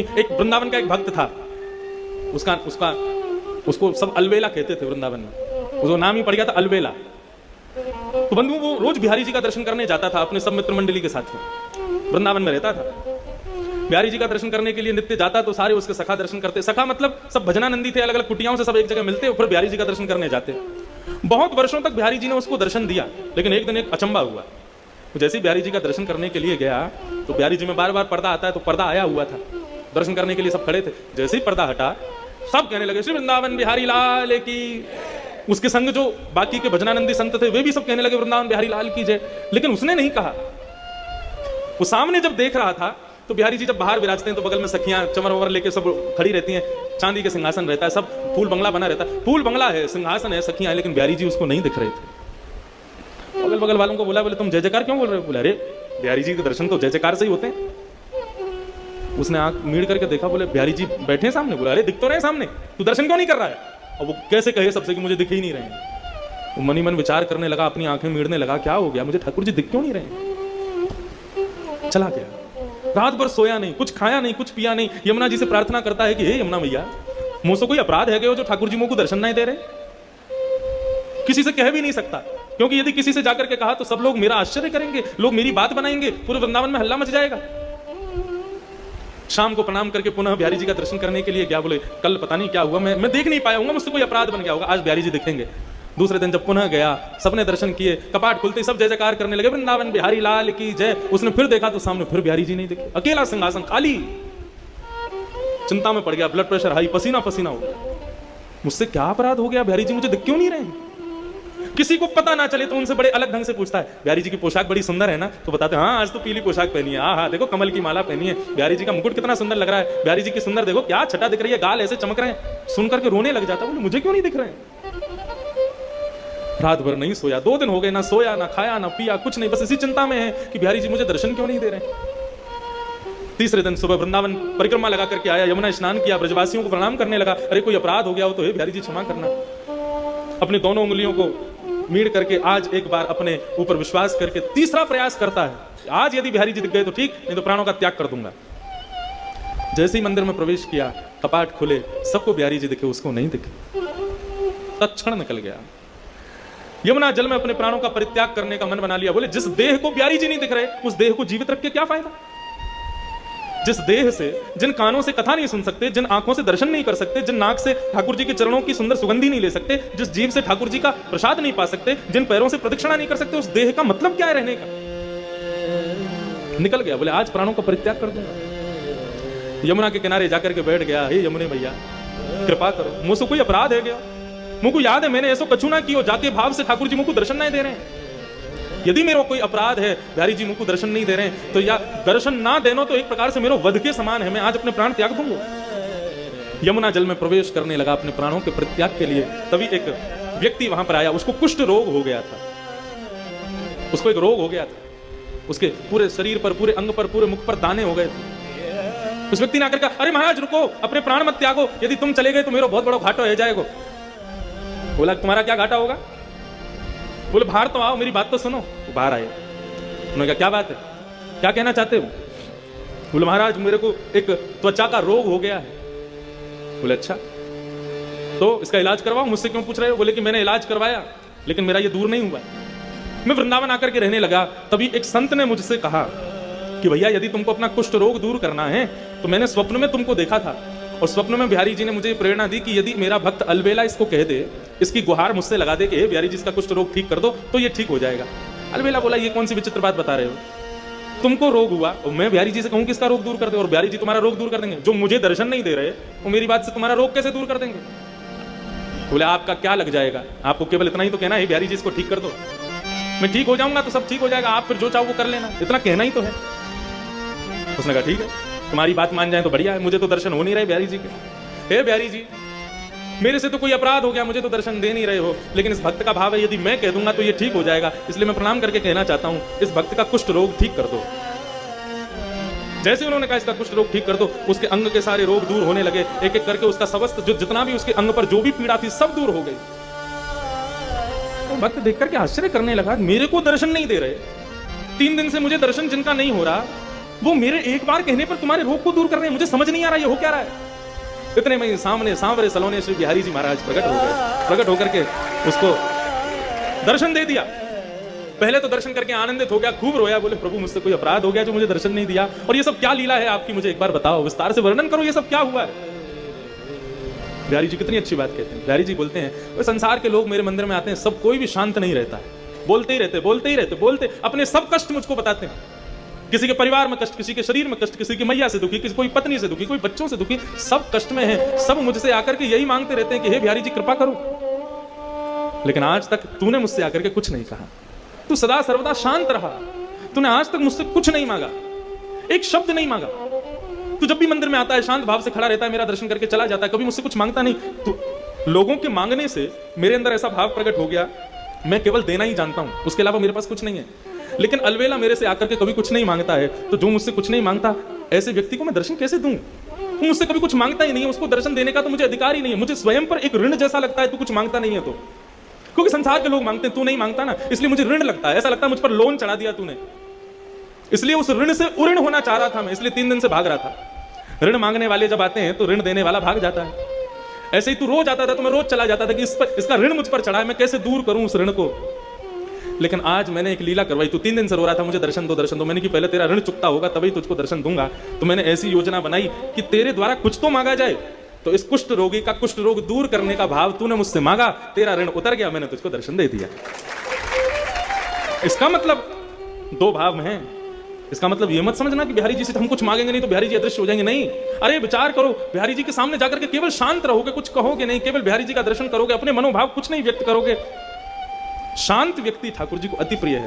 एक वृंदावन का एक भक्त था, उसका उसका उसको सब अलबेला कहते थे वृंदावन में, उसको नाम ही पड़ गया था अलबेला। तो बंधु वो रोज बिहारी जी का दर्शन करने जाता था अपने सब मित्र मंडली के साथ में, वृंदावन में रहता था। बिहारी जी का दर्शन करने के लिए नित्य जाता तो सारे उसके सखा दर्शन करते। सखा मतलब सब भजनानंदी थे, अलग अलग कुटियाओं से सब एक जगह मिलते और फिर बिहारी जी का दर्शन करने जाते। बहुत वर्षों तक बिहारी जी ने उसको दर्शन दिया, लेकिन एक दिन एक अचंबा हुआ। तो जैसे ही बिहारी जी का दर्शन करने के लिए गया तो बिहारी जी में बार बार पर्दा आता है, तो पर्दा आया हुआ था, दर्शन करने के लिए सब खड़े थे। जैसे ही पर्दा हटा सब कहने लगे श्री वृंदावन बिहारी लाल की। उसके संग जो बाकी के भजनानंदी संत थे वे भी सब कहने लगे वृंदावन बिहारी लाल की जय, लेकिन उसने नहीं कहा। वो सामने जब देख रहा था तो बिहारी जी जब बाहर विराजते हैं तो बगल में सखियां चमर वमर लेके सब खड़ी रहती हैं, चांदी के सिंहासन रहता है, सब फूल बंगला बना रहता है, फूल बंगला है, सिंहासन है, सखियां है, लेकिन बिहारी जी उसको नहीं दिख रहे थे। अगल बगल वालों को बोला, बोले तुम जय जयकार क्यों बोल रहे हो? बोला अरे बिहारी जी के दर्शन तो जय जयकार से ही होते हैं। उसने आंख मीड़ करके देखा, बोले बिहारी जी बैठे हैं सामने। बोला अरे दिख तो रहे सामने, तू दर्शन क्यों नहीं कर रहा है? और वो कैसे कहे सबसे कि मुझे दिख ही नहीं रहे हैं। वो मनी मन विचार करने लगा, अपनी आंखें मीड़ने लगा, क्या हो गया मुझे ठाकुर जी दिख क्यों नहीं रहे? चला गया, रात भर सोया नहीं, कुछ खाया नहीं, कुछ पिया नहीं। यमुना जी से प्रार्थना करता है कि हे यमुना मैया, मुझसे कोई अपराध है क्या जो ठाकुर जी मुझको दर्शन नहीं दे रहे? किसी से कह भी नहीं सकता, क्योंकि यदि किसी से जाकर के कहा तो सब लोग मेरा आश्चर्य करेंगे, लोग मेरी बात बनाएंगे, पूरे वृंदावन में हल्ला मच जाएगा। शाम को प्रणाम करके पुनः बिहारी जी का दर्शन करने के लिए गया। बोले कल पता नहीं क्या हुआ, मैं देख नहीं पाया हूँ, मुझसे कोई अपराध बन गया होगा, आज बिहारी जी दिखेंगे। दूसरे दिन जब पुनः गया, सबने दर्शन किए, कपाट खुलते सब जय जयकार करने लगे वृंदावन बिहारी लाल की जय। उसने फिर देखा तो सामने फिर बिहारी जी नहीं दिखे, अकेला सिंहासन खाली। चिंता में पड़ गया, ब्लड प्रेशर हाई, पसीना पसीना हो गया। मुझसे क्या अपराध हो गया, बिहारी जी मुझे दिख क्यों नहीं रहे? किसी को पता ना चले तो उनसे बड़े अलग ढंग से पूछता है, बिहारी जी की पोशाक बड़ी सुंदर है ना? तो बताते हैं हाँ आज तो पीली पोशाक पहनी है, हाँ देखो कमल की माला पहनी है, बिहारी जी का मुकुट कितना सुंदर लग रहा है, बिहारी जी की सुंदर देखो क्या छटा दिख रही है, गाल ऐसे चमक रहे हैं। सुन करके रोने लग जाता, बोले मुझे क्यों नहीं दिख रहे हैं? रात भर नहीं सोया, 2 दिन हो गए, ना सोया ना खाया ना पिया, कुछ नहीं, बस इसी चिंता में है कि बिहारी जी मुझे दर्शन क्यों नहीं दे रहे। तीसरे दिन सुबह वृंदावन परिक्रमा लगा करके आया, यमुना स्नान किया, ब्रजवासियों को प्रणाम करने लगा। अरे कोई अपराध हो गया हो तो हे बिहारी जी क्षमा करना। अपनी दोनों उंगलियों को मीड़ करके आज एक बार अपने ऊपर विश्वास करके तीसरा प्रयास करता है, आज यदि बिहारी जी दिख गए तो ठीक, नहीं तो प्राणों का त्याग कर दूंगा। जैसे ही मंदिर में प्रवेश किया, कपाट खुले, सबको बिहारी जी दिखे, उसको नहीं दिखे। तत्क्षण निकल गया, यमुना जल में अपने प्राणों का परित्याग करने का मन बना लिया। बोले जिस देह को बिहारी जी नहीं दिख रहे, उस देह को जीवित रख के क्या फायदा? जिस देह से, जिन कानों से कथा नहीं सुन सकते, जिन आंखों से दर्शन नहीं कर सकते, जिन नाक से ठाकुर जी के चरणों की सुंदर सुगंधी नहीं ले सकते, जिस जीभ से ठाकुर जी का प्रसाद नहीं पा सकते, जिन पैरों से प्रदक्षिणा नहीं कर सकते, उस देह का मतलब क्या है रहने का? निकल गया, बोले आज प्राणों का परित्याग कर दूंगा। यमुना के किनारे जाकर के बैठ गया, हे यमुने भैया कृपा करो, मुझसे कोई अपराध है क्या? मुझको याद है मैंने ऐसा कछु ना किया, जाके भाव से ठाकुर जी मुझको दर्शन नहीं दे रहे हैं। यदि मेरा कोई अपराध है, बिहारी जी मुझको दर्शन नहीं दे रहे हैं, तो या दर्शन ना देना तो एक प्रकार से मेरा वध के समान है, मैं आज अपने प्राण त्याग दूंगा। यमुना जल में प्रवेश करने लगा अपने प्राणों के परित्याग के लिए। तभी एक व्यक्ति वहां पर आया, उसको कुष्ठ रोग हो गया था, उसको एक रोग हो गया था, उसके पूरे शरीर पर, पूरे अंग पर, पूरे मुख पर दाने हो गए थे। उस व्यक्ति ने आकर कहा, अरे महाराज रुको, अपने प्राण मत त्यागो, यदि तुम चले गए तो मेरा बहुत बड़ा घाटा हो जाएगा। बोला तुम्हारा क्या घाटा होगा? बोले बाहर तो आओ, मेरी बात तो सुनो। वो बाहर आए, उन्होंने कहा क्या बात है, क्या कहना चाहते हो? बोले महाराज मेरे को एक त्वचा का रोग हो गया है। बोले अच्छा, तो इसका इलाज करवाओ, मुझसे क्यों पूछ रहे हो? बोले कि मैंने इलाज करवाया लेकिन मेरा ये दूर नहीं हुआ। मैं वृंदावन आकर के रहने लगा, तभी एक संत ने मुझसे कहा कि भैया यदि तुमको अपना कुष्ठ रोग दूर करना है तो मैंने स्वप्न में तुमको देखा था, और स्वप्न में बिहारी जी ने मुझे प्रेरणा दी कि यदि मेरा भक्त अलबेला इसको कह दे, इसकी गुहार मुझसे लगा दे कि हे बिहारी जी इसका कुष्ठ रोग ठीक कर दो, तो ये ठीक हो जाएगा। अलबेला बोला ये कौन सी विचित्र बात बता रहे हो? तुमको रोग हुआ और मैं बिहारी जी से कहूं कि इसका रोग दूर कर दे, और बिहारी जी तुम्हारा रोग दूर कर देंगे? जो मुझे दर्शन नहीं दे रहे वो मेरी बात से तुम्हारा रोग कैसे दूर कर देंगे? बोले आपका क्या लग जाएगा, आपको केवल इतना ही तो कहना है बिहारी जी इसको ठीक कर दो, मैं ठीक हो जाऊंगा तो सब ठीक हो जाएगा, आप फिर जो चाहो वो कर लेना, इतना कहना ही तो है। उसने कहा ठीक है, तुम्हारी बात मान जाए तो बढ़िया है, मुझे तो दर्शन हो नहीं रहे बिहारी जी के। हे बिहारी जी मेरे से तो कोई अपराध हो गया, मुझे तो दर्शन दे नहीं रहे हो, लेकिन इस भक्त का भाव है यदि मैं कह दूंगा तो ये ठीक हो जाएगा, इसलिए मैं प्रणाम करके कहना चाहता हूं इस भक्त का कुष्ठ रोग ठीक कर दो। जैसे उन्होंने कहा इसका कुष्ठ रोग ठीक कर दो, उसके अंग के सारे रोग दूर होने लगे, एक एक करके उसका समस्त जो जितना भी उसके अंग पर जो भी पीड़ा थी सब दूर हो गई। तो भक्त देख करके आश्चर्य करने लगा, मेरे को दर्शन नहीं दे रहे, 3 दिन से मुझे दर्शन जिनका नहीं हो रहा, वो मेरे एक बार कहने पर तुम्हारे रोग को दूर कर रहे हैं। मुझे समझ नहीं आ रहा ये हो क्या रहा है। इतने में सामने सांवरे सलोने श्री बिहारी जी महाराज प्रकट हो गए। प्रकट होकर के उसको दर्शन दे दिया। पहले तो दर्शन करके आनंदित हो गया, खूब रोया, बोले प्रभु मुझसे कोई अपराध हो गया जो मुझे दर्शन नहीं दिया, और ये सब क्या लीला है आपकी, मुझे एक बार बताओ, विस्तार से वर्णन करो, ये सब क्या हुआ है। बिहारी जी कितनी अच्छी बात कहते हैं। बिहारी जी बोलते हैं, वो संसार के लोग मेरे मंदिर में आते हैं, सब कोई भी शांत नहीं रहता है, बोलते ही रहते, बोलते ही रहते, बोलते अपने सब कष्ट मुझको बताते हैं। किसी के परिवार में कष्ट, किसी के शरीर में कष्ट, किसी की मैया से दुखी, किसी कोई पत्नी से दुखी, कोई बच्चों से दुखी, सब कष्ट में है। सब मुझसे आकर के यही मांगते रहते हैं कि हे बिहारी जी कृपा करो। लेकिन आज तक तूने मुझसे आकर के कुछ नहीं कहा, तू सदा सर्वदा शांत रहा, तूने आज तक मुझसे कुछ नहीं मांगा, एक शब्द नहीं मांगा। तू जब भी मंदिर में आता है शांत भाव से खड़ा रहता है, मेरा दर्शन करके चला जाता है, कभी मुझसे कुछ मांगता नहीं। तो लोगों के मांगने से मेरे अंदर ऐसा भाव प्रकट हो गया, मैं केवल देना ही जानता हूं, उसके अलावा मेरे पास कुछ नहीं है। लेकिन अलवेला मेरे से आकर के कभी कुछ नहीं मांगता है, तो जो मुझसे कुछ नहीं मांगता ऐसे व्यक्ति को मैं दर्शन कैसे दूं। तू मुझसे कभी कुछ मांगता ही नहीं है, उसको दर्शन देने का तो मुझे अधिकार ही नहीं है। मुझे स्वयं पर एक ऋण जैसा लगता है तू कुछ मांगता नहीं है तो, क्योंकि संसार के लोग मांगते हैं, तू नहीं मांगता ना, इसलिए मुझे ऋण लगता है। ऐसा लगता है मुझ पर लोन चढ़ा दिया तूने, इसलिए उस ऋण से उऋण होना चाह रहा था मैं, इसलिए 3 दिन से भाग रहा था। ऋण मांगने वाले जब आते हैं तो ऋण देने वाला भाग जाता है। ऐसे ही तू रोज आता था तो मैं रोज चला जाता था कि इसका ऋण मुझ पर चढ़ा है, मैं कैसे दूर करूं उस ऋण को। लेकिन आज मैंने एक लीला करवाई, तू 3 दिन से रो रहा था मुझे दर्शन दो दर्शन दो। मैंने कि पहले तेरा ऋण चुकता होगा तभी तुझको दर्शन दूंगा। तो मैंने ऐसी योजना बनाई कि तेरे द्वारा कुछ तो मांगा जाए। तो इस कुष्ठ रोगी का कुष्ठ रोग दूर करने का भाव तूने मुझसे मांगा, तेरा ऋण उतर गया, मैंने तुझको दर्शन दे दिया। इसका मतलब 2 भाव हैं। इसका मतलब ये मत समझना कि बिहारी जी से हम कुछ मांगेंगे नहीं तो बिहारी जी अदृश्य हो जाएंगे, नहीं। अरे विचार करो, बिहारी जी के सामने जाकर के केवल शांत रहोगे, कुछ कहोगे नहीं, केवल बिहारी जी का दर्शन करोगे, अपने मनोभाव कुछ नहीं व्यक्त करोगे। शांत व्यक्ति ठाकुर जी को अति प्रिय है।